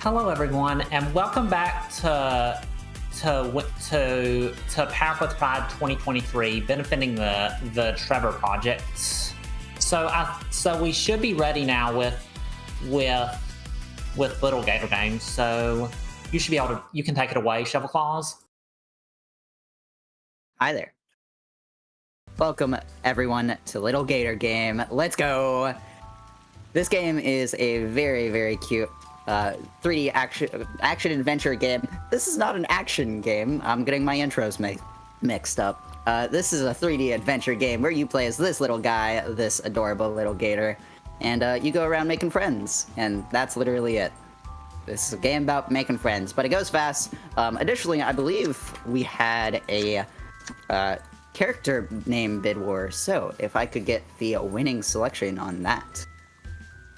Hello, everyone, and welcome back to Pack with Pride 2023, benefiting the Trevor projects. So we should be ready now with Little Gator Games. So you should be able to. You can take it away, shovelclaws. Hi there. Welcome, everyone, to Little Gator Game. Let's go! This game is a very, very cute 3D action-adventure game. This is not an action game. I'm getting my intros mixed up. This is a 3D adventure game where you play as this little guy, this adorable little gator, and you go around making friends, and that's literally it. This is a game about making friends, but it goes fast. Additionally, I believe we had a character name bid war, so if I could get the winning selection on that.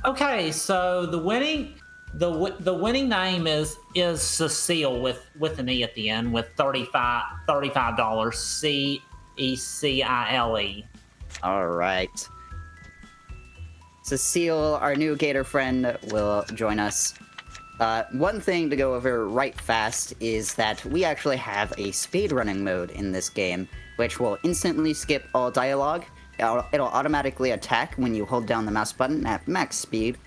Okay, so the winning name is Cecile with an E at the end with $35 CECILE. All right. Cecile, our new gator friend, will join us. One thing to go over right fast is that we actually have a speedrunning mode in this game, which will instantly skip all dialogue. It'll automatically attack when you hold down the mouse button at max speed,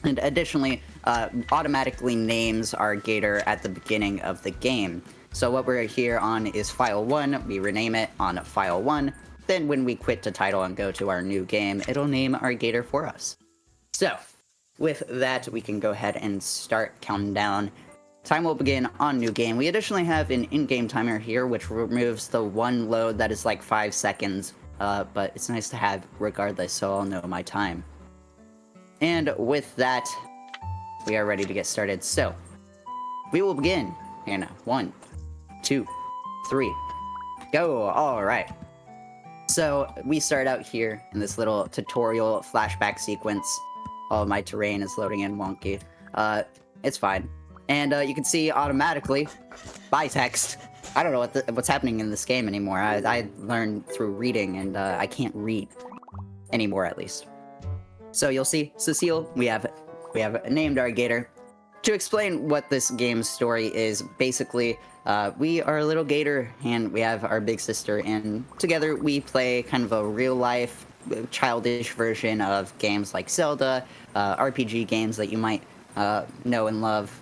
and additionally, automatically names our gator at the beginning of the game. So what we're here on is file 1, we rename it on file 1, then when we quit the title and go to our new game, it'll name our gator for us. So, with that, we can go ahead and start counting down. Time will begin on new game. We additionally have an in-game timer here, which removes the one load that is like 5 seconds, but it's nice to have regardless, so I'll know my time. And with that, we are ready to get started. So, we will begin in 1, 2, 3, go! Alright. So, we start out here in this little tutorial flashback sequence. Oh, my terrain is loading in wonky. It's fine. And you can see automatically, by text, I don't know what's happening in this game anymore. I learned through reading, and I can't read anymore, at least. So you'll see, Cecile, we have named our gator. To explain what this game's story is, basically, we are a little gator, and we have our big sister, and together we play kind of a real-life, childish version of games like Zelda, RPG games that you might know and love,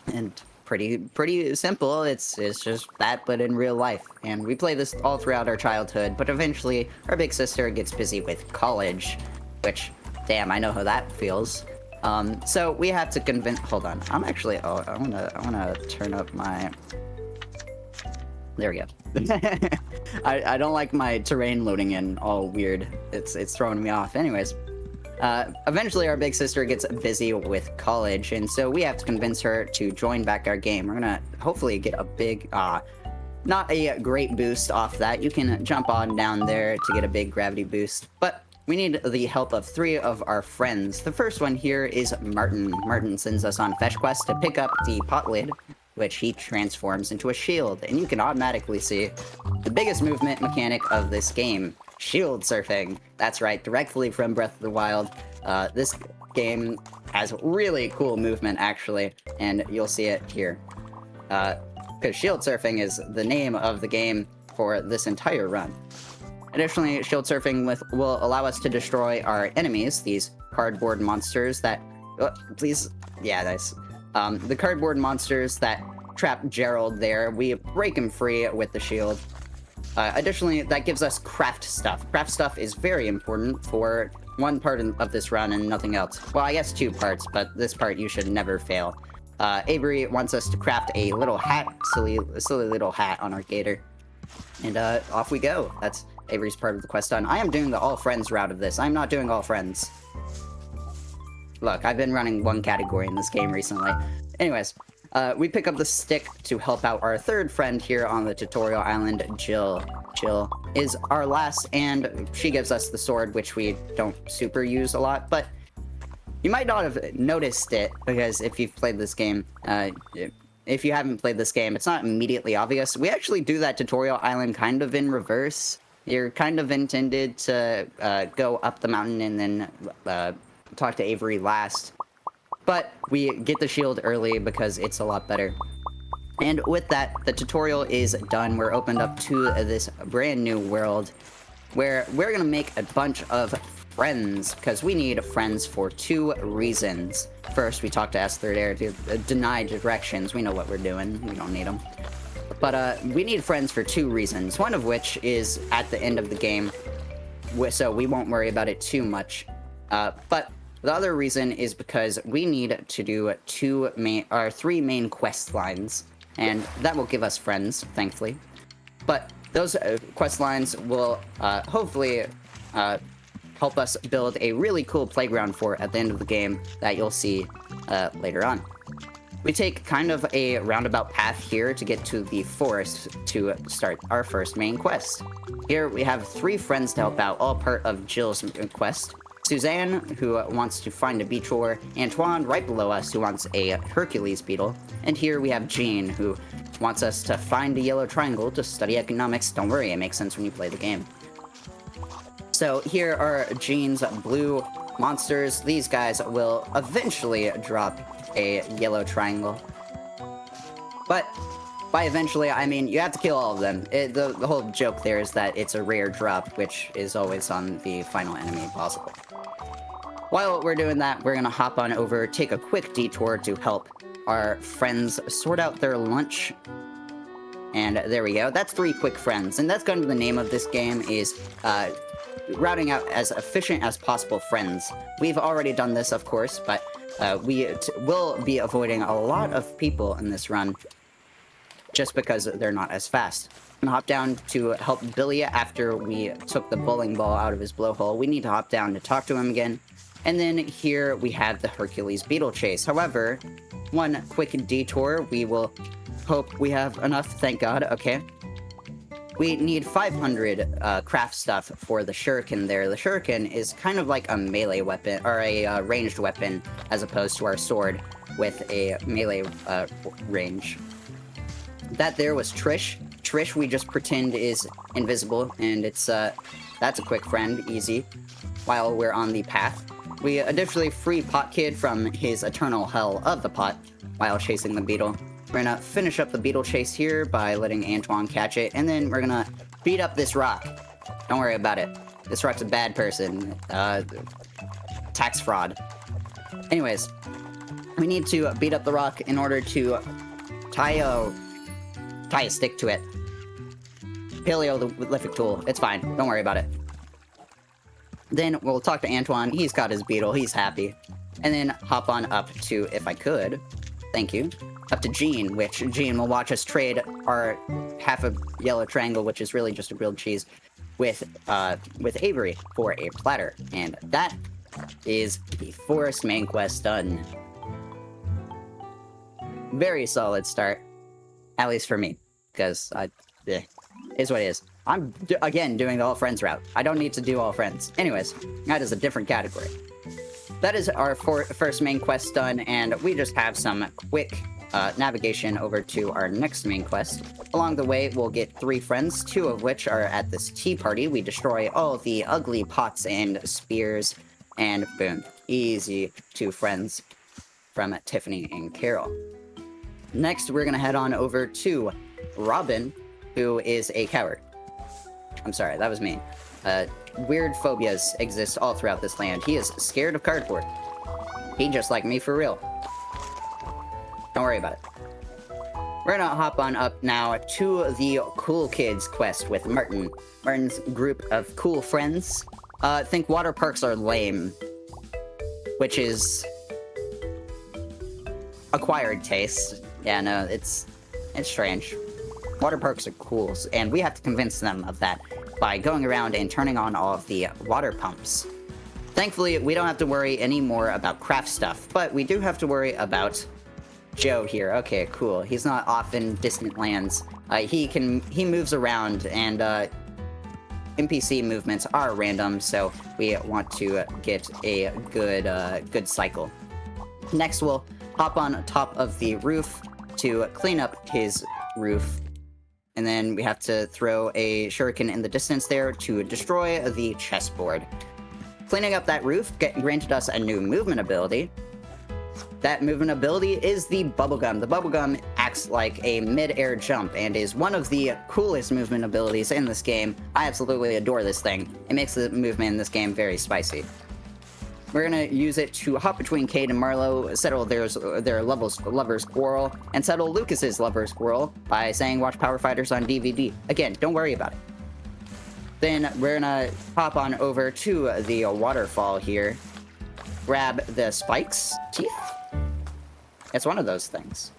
and pretty simple. It's just that, but in real life. And we play this all throughout our childhood, but eventually our big sister gets busy with college, which, damn, I know how that feels. So we have to convince. Hold on, I'm actually. Oh, I wanna turn up my. There we go. I don't like my terrain loading in all weird. It's throwing me off. Anyways. Eventually our big sister gets busy with college, and so we have to convince her to join back our game. We're gonna hopefully get a big, not a great boost off that. You can jump on down there to get a big gravity boost, but we need the help of 3 of our friends. The first one here is Martin. Martin sends us on fetch quest to pick up the pot lid, which he transforms into a shield, and you can automatically see the biggest movement mechanic of this game. Shield surfing. That's right, directly from Breath of the Wild. This game has really cool movement, actually, and you'll see it here. Because shield surfing is the name of the game for this entire run. Additionally, shield surfing will allow us to destroy our enemies, these cardboard monsters that... Oh, please... Yeah, nice. The cardboard monsters that trap Gerald there, we break him free with the shield. Additionally, that gives us craft stuff. Craft stuff is very important for one part of this run and nothing else. Well, I guess 2 parts, but this part you should never fail. Avery wants us to craft a little hat, silly little hat on our gator. And off we go. That's Avery's part of the quest done. I am doing the all friends route of this. I'm not doing all friends. Look, I've been running one category in this game recently. Anyways. We pick up the stick to help out our 3rd friend here on the tutorial island, Jill. Jill is our last, and she gives us the sword, which we don't super use a lot, but you might not have noticed it, because if you've played this game, if you haven't played this game, it's not immediately obvious. We actually do that tutorial island kind of in reverse. You're kind of intended to go up the mountain and then talk to Avery last. but we get the shield early because it's a lot better. And with that, the tutorial is done. We're opened up to this brand new world where we're gonna make a bunch of friends, because we need friends for 2 reasons. First, we talked to S3rd Air to deny directions. We know what we're doing. We don't need them. But we need friends for 2 reasons, one of which is at the end of the game, so we won't worry about it too much. But the other reason is because we need to do 3 main quest lines, and that will give us friends, thankfully. But those quest lines will hopefully help us build a really cool playground for at the end of the game that you'll see later on. We take kind of a roundabout path here to get to the forest to start our first main quest. Here we have 3 friends to help out, all part of Jill's quest. Suzanne, who wants to find a beach ore, Antoine, right below us, who wants a Hercules beetle, and here we have Jean, who wants us to find a yellow triangle to study economics. Don't worry, it makes sense when you play the game. So here are Jean's blue monsters. These guys will eventually drop a yellow triangle. But by eventually, I mean you have to kill all of them. The whole joke there is that it's a rare drop, which is always on the final enemy possible. While we're doing that, we're gonna hop on over, take a quick detour to help our friends sort out their lunch. And there we go. That's 3 quick friends, and that's going to be the name of this game, is routing out as efficient as possible friends. We've already done this, of course, but we will be avoiding a lot of people in this run just because they're not as fast. I'm gonna hop down to help Billy after we took the bowling ball out of his blowhole. We need to hop down to talk to him again. And then here we have the Hercules beetle chase. However, one quick detour. We will hope we have enough. Thank God. Okay. We need 500 craft stuff for the shuriken there. The shuriken is kind of like a melee weapon, or a ranged weapon, as opposed to our sword with a melee range. That there was Trish. Trish we just pretend is invisible, and it's that's a quick friend, easy. While we're on the path, we additionally free Pot Kid from his eternal hell of the pot while chasing the beetle. We're gonna finish up the beetle chase here by letting Antoine catch it, and then we're gonna beat up this rock. Don't worry about it. This rock's a bad person. Tax fraud. Anyways, we need to beat up the rock in order to tie a stick to it. Paleolithic tool. It's fine. Don't worry about it. Then we'll talk to Antoine. He's got his beetle. He's happy. And then hop on up to, if I could, thank you, up to Jean, which Jean will watch us trade our half a yellow triangle, which is really just a grilled cheese, with Avery for a platter. And that is the forest main quest done. Very solid start, at least for me, because is what it is. I'm, again, doing the all friends route. I don't need to do all friends. Anyways, that is a different category. That is our first main quest done, and we just have some quick navigation over to our next main quest. Along the way, we'll get 3 friends, 2 of which are at this tea party. We destroy all the ugly pots and spears, and boom. Easy 2 friends from Tiffany and Carol. Next, we're gonna head on over to Robin, who is a coward. I'm sorry, that was mean. Weird phobias exist all throughout this land. He is scared of cardboard. He just like me for real. Don't worry about it. We're gonna hop on up now to the Cool Kids quest with Martin. Martin's group of cool friends. Think water parks are lame. Which is acquired taste. Yeah, no, it's strange. Water parks are cool, and we have to convince them of that by going around and turning on all of the water pumps. Thankfully, we don't have to worry anymore about craft stuff, but we do have to worry about Joe here. Okay, cool. He's not off in distant lands. He moves around, and NPC movements are random, so we want to get a good cycle. Next, we'll hop on top of the roof to clean up his roof. And then we have to throw a shuriken in the distance there to destroy the chessboard. Cleaning up that roof granted us a new movement ability. That movement ability is the bubblegum. The bubblegum acts like a mid-air jump and is one of the coolest movement abilities in this game. I absolutely adore this thing. It makes the movement in this game very spicy. We're gonna use it to hop between Cade and Marlowe, settle their lover's quarrel, and settle Lucas's lover's quarrel by saying watch Power Fighters on DVD. Again, don't worry about it. Then we're gonna hop on over to the waterfall here, grab the spikes, teeth? It's one of those things.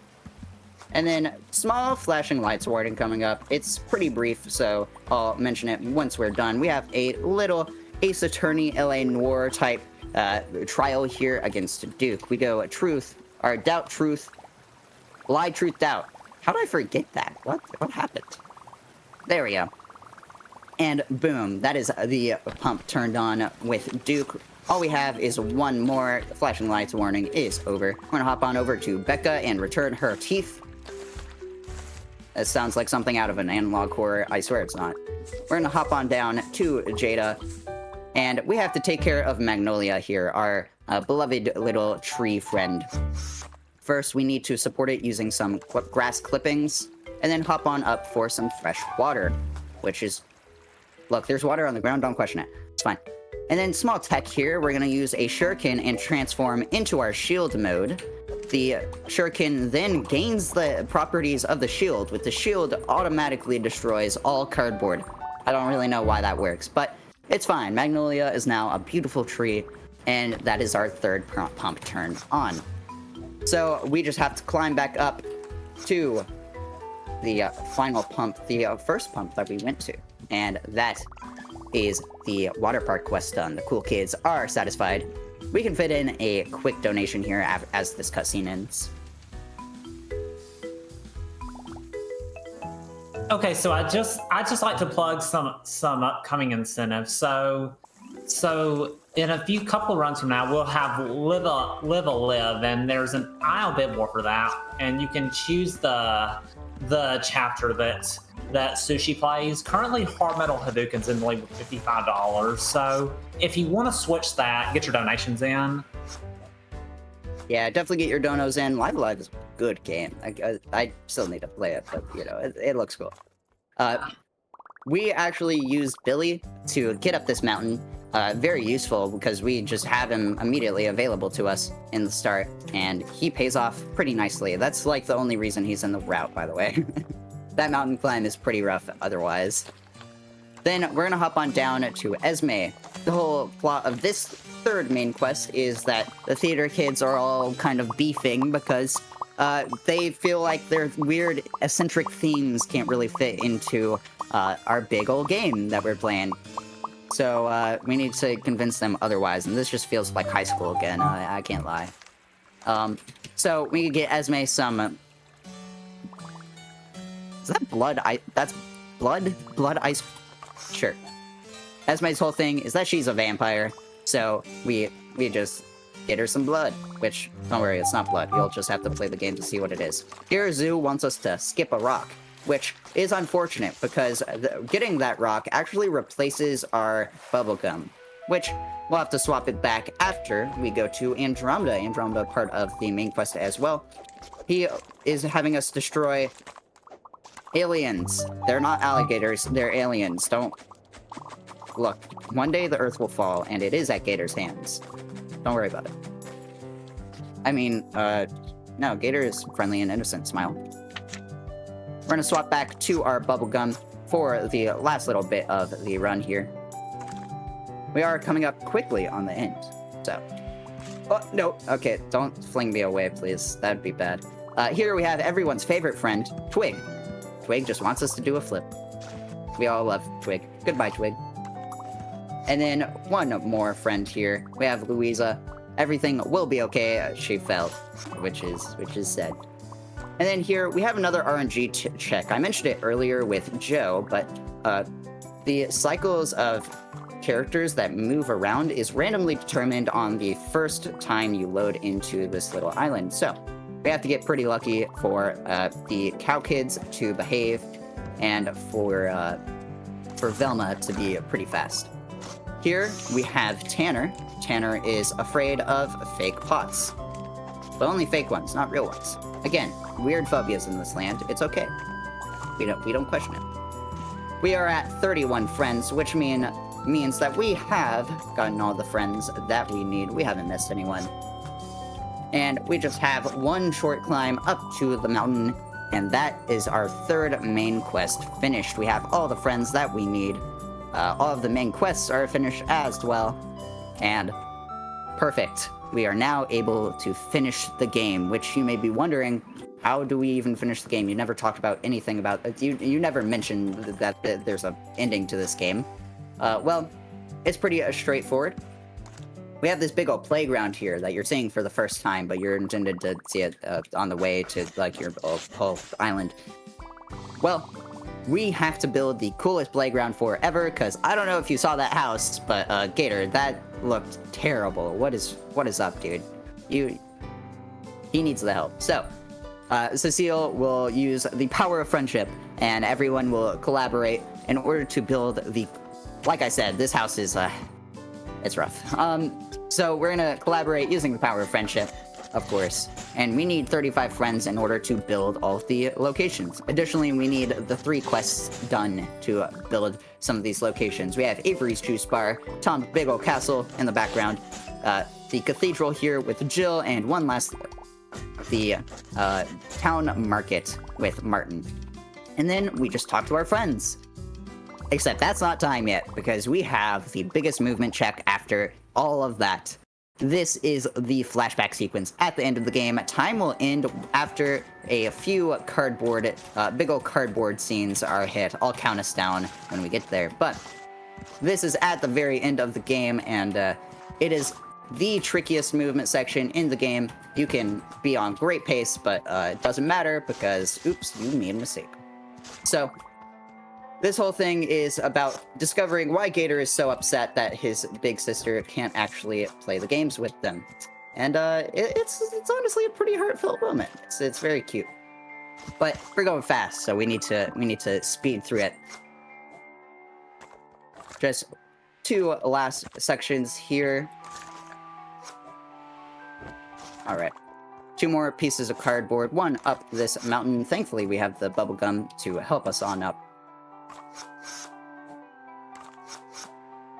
And then small flashing lights warning coming up. It's pretty brief, so I'll mention it once we're done. We have a little Ace Attorney LA Noir type trial here against Duke. We go truth, or doubt truth, lie truth doubt. How did I forget that? What happened? There we go. And boom, that is the pump turned on with Duke. All we have is one more. Flashing lights warning is over. We're gonna hop on over to Becca and return her teeth. That sounds like something out of an analog horror. I swear it's not. We're gonna hop on down to Jada. And we have to take care of Magnolia here, our beloved little tree friend. First, we need to support it using some grass clippings. And then hop on up for some fresh water. Which is... Look, there's water on the ground. Don't question it. It's fine. And then small tech here, we're going to use a shuriken and transform into our shield mode. The shuriken then gains the properties of the shield, with the shield automatically destroys all cardboard. I don't really know why that works, but it's fine. Magnolia is now a beautiful tree, and that is our third pump turned on. So we just have to climb back up to the final pump, the first pump that we went to. And that is the water park quest done. The cool kids are satisfied. We can fit in a quick donation here as this cutscene ends. Okay, so I just like to plug some upcoming incentives. So in a couple of runs from now, we'll have live a live, and there's an aisle bid war for that, and you can choose the chapter that Sushi plays. Currently, Hard Metal Hadouken's in the league with $55. So if you want to switch that, get your donations in. Yeah, definitely get your donos in. Live Alive is a good game. I still need to play it, but you know, it looks cool. We actually used Billy to get up this mountain. Very useful because we just have him immediately available to us in the start, and he pays off pretty nicely. That's like the only reason he's in the route, by the way. That mountain climb is pretty rough otherwise. Then we're gonna hop on down to Esme. The whole plot of this third main quest is that the theater kids are all kind of beefing because they feel like their weird eccentric themes can't really fit into our big old game that we're playing. So we need to convince them otherwise, and this just feels like high school again. I can't lie. So we could get Esme some... Is that blood? That's blood? Blood ice? Sure. Esme's whole thing is that she's a vampire, so we just get her some blood, which, don't worry, it's not blood. You'll just have to play the game to see what it is. Here, Zoo wants us to skip a rock, which is unfortunate because getting that rock actually replaces our bubblegum, which we'll have to swap it back after we go to Andromeda. Andromeda, part of the main quest as well. He is having us destroy aliens. They're not alligators, they're aliens. Don't... Look, one day the Earth will fall, and it is at Gator's hands. Don't worry about it. I mean, no, Gator is friendly and innocent. Smile. We're gonna swap back to our bubblegum for the last little bit of the run here. We are coming up quickly on the end, so... Oh, no, okay, don't fling me away, please. That'd be bad. Here we have everyone's favorite friend, Twig. Twig just wants us to do a flip. We all love Twig. Goodbye, Twig. And then one more friend here. We have Louisa. Everything will be okay. She fell, which is sad. And then here we have another RNG check. I mentioned it earlier with Joe, but the cycles of characters that move around is randomly determined on the first time you load into this little island. So we have to get pretty lucky for the cow kids to behave and for Velma to be pretty fast. Here we have Tanner. Tanner is afraid of fake pots. but only fake ones, not real ones. Again, weird phobias in this land. It's okay. We don't question it. We are at 31 friends, which means that we have gotten all the friends that we need. We haven't missed anyone. And we just have one short climb up to the mountain, and that is our third main quest finished. We have all the friends that we need. All of the main quests are finished as well. And perfect. We are now able to finish the game, which you may be wondering, how do we even finish the game? You never talked about anything about it. You never mentioned that there's an ending to this game. Well, it's pretty straightforward. We have this big old playground here that you're seeing for the first time, but you're intended to see it on the way to like your whole island. Well, we have to build the coolest playground forever, because I don't know if you saw that house, but Gator, that looked terrible. What is up, dude? He needs the help. So, Cecile will use the power of friendship, and everyone will collaborate in order to build the... Like I said, this house is, it's rough. So we're gonna collaborate using the power of friendship, of course, and we need 35 friends in order to build all of the locations. Additionally, we need the 3 quests done to build some of these locations. We have Avery's Juice Bar, Tom's big old castle in the background, the cathedral here with Jill, and one last, the town market with Martin. And then we just talk to our friends. Except that's not time yet, because we have the biggest movement check after all of that. This is the flashback sequence at the end of the game. Time will end after a few cardboard, big old cardboard scenes are hit. I'll count us down when we get there. But this is at the very end of the game, and it is the trickiest movement section in the game. You can be on great pace, but it doesn't matter because, oops, you made a mistake. So, this whole thing is about discovering why Gator is so upset that his big sister can't actually play the games with them. And it's honestly a pretty heartfelt moment. It's very cute. But we're going fast, so we need to speed through it. Just 2 last sections here. All right. 2 more pieces of cardboard, 1 up this mountain. Thankfully, we have the bubblegum to help us on up.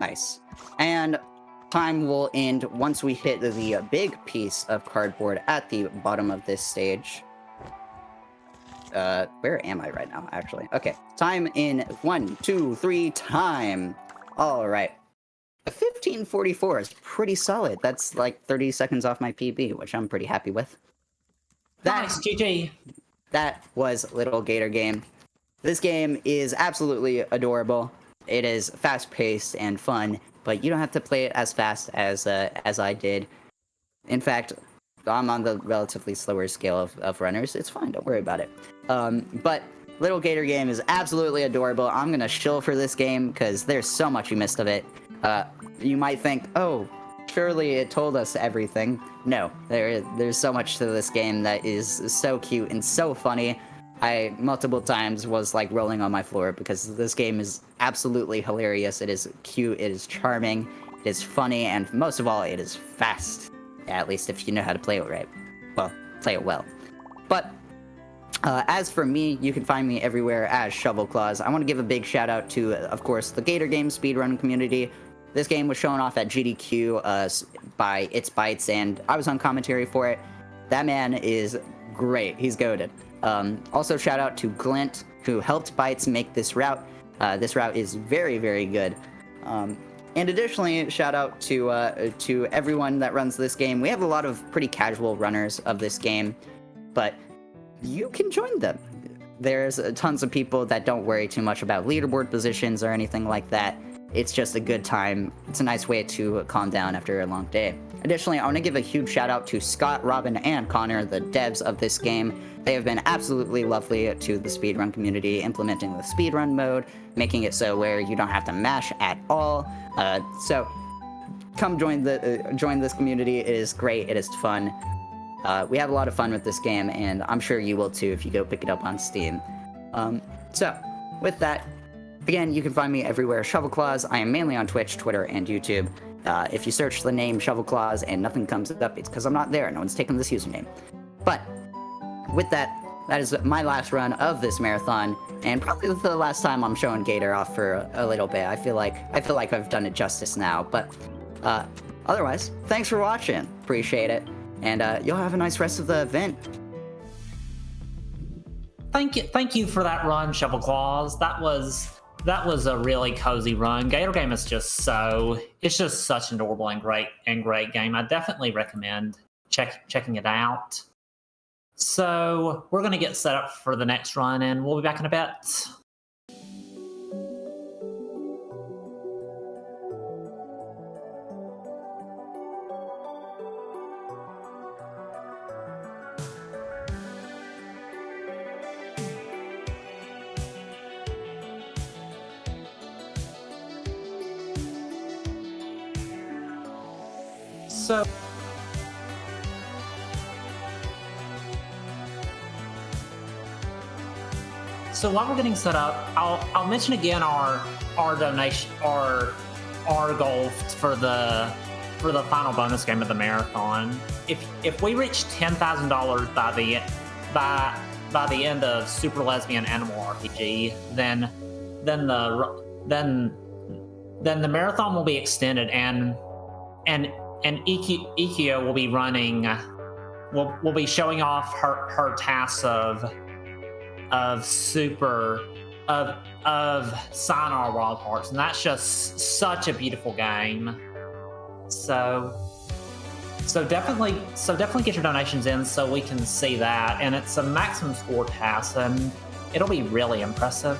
Nice. And time will end once we hit the big piece of cardboard at the bottom of this stage. Where am I right now, actually? Okay. Time in 1, 2, 3, time. All right. A 15:44 is pretty solid. That's like 30 seconds off my PB, which I'm pretty happy with. Nice, GG. That was Little Gator Game. This game is absolutely adorable. It is fast-paced and fun, but you don't have to play it as fast as I did. In fact, I'm on the relatively slower scale of runners. It's fine, don't worry about it. But Little Gator Game is absolutely adorable. I'm gonna shill for this game because there's so much you missed of it. You might think, oh, surely it told us everything. No, there's so much to this game that is so cute and so funny. I multiple times was like rolling on my floor because this game is absolutely hilarious. It is cute, it is charming, it is funny, and most of all, it is fast. At least if you know how to play it right. Well, play it well. But as for me, you can find me everywhere as shovelclaws. I want to give a big shout out to, of course, the Gator Game speedrun community. This game was shown off at GDQ by It's Bytes, and I was on commentary for it. That man is great. He's goated. Also, shout out to Glint, who helped Bytes make this route. This route is very, very good. And additionally, shout out to everyone that runs this game. We have a lot of pretty casual runners of this game, but you can join them. There's tons of people that don't worry too much about leaderboard positions or anything like that. It's just a good time. It's a nice way to calm down after a long day. Additionally, I want to give a huge shout out to Scott, Robin, and Connor, the devs of this game. They have been absolutely lovely to the speedrun community, implementing the speedrun mode, making it so where you don't have to mash at all. So come join this community. It is great. It is fun. We have a lot of fun with this game, and I'm sure you will too if you go pick it up on Steam. So with that, Again, you can find me everywhere, shovelclaws. I am mainly on Twitch, Twitter, and YouTube. If you search the name shovelclaws and nothing comes up, it's because I'm not there. No one's taken this username. But with that, that is my last run of this marathon, and probably the last time I'm showing Gator off for a little bit. I feel like I've done it justice now. But otherwise, thanks for watching. Appreciate it, and you'll have a nice rest of the event. Thank you for that run, shovelclaws. That was a really cozy run. Gator game is just it's just such an adorable and great game. I definitely recommend checking it out. So we're gonna get set up for the next run, and we'll be back in a bit. So while we're getting set up, I'll mention again our donation, our goal for the final bonus game of the marathon. If we reach $10,000 by the end of Super Lesbian Animal RPG, then the marathon will be extended, and Ikio will be running. Will be showing off her tasks of Sayonara Wild Hearts, and that's just such a beautiful game. So definitely get your donations in so we can see that, and it's a maximum score task, and it'll be really impressive.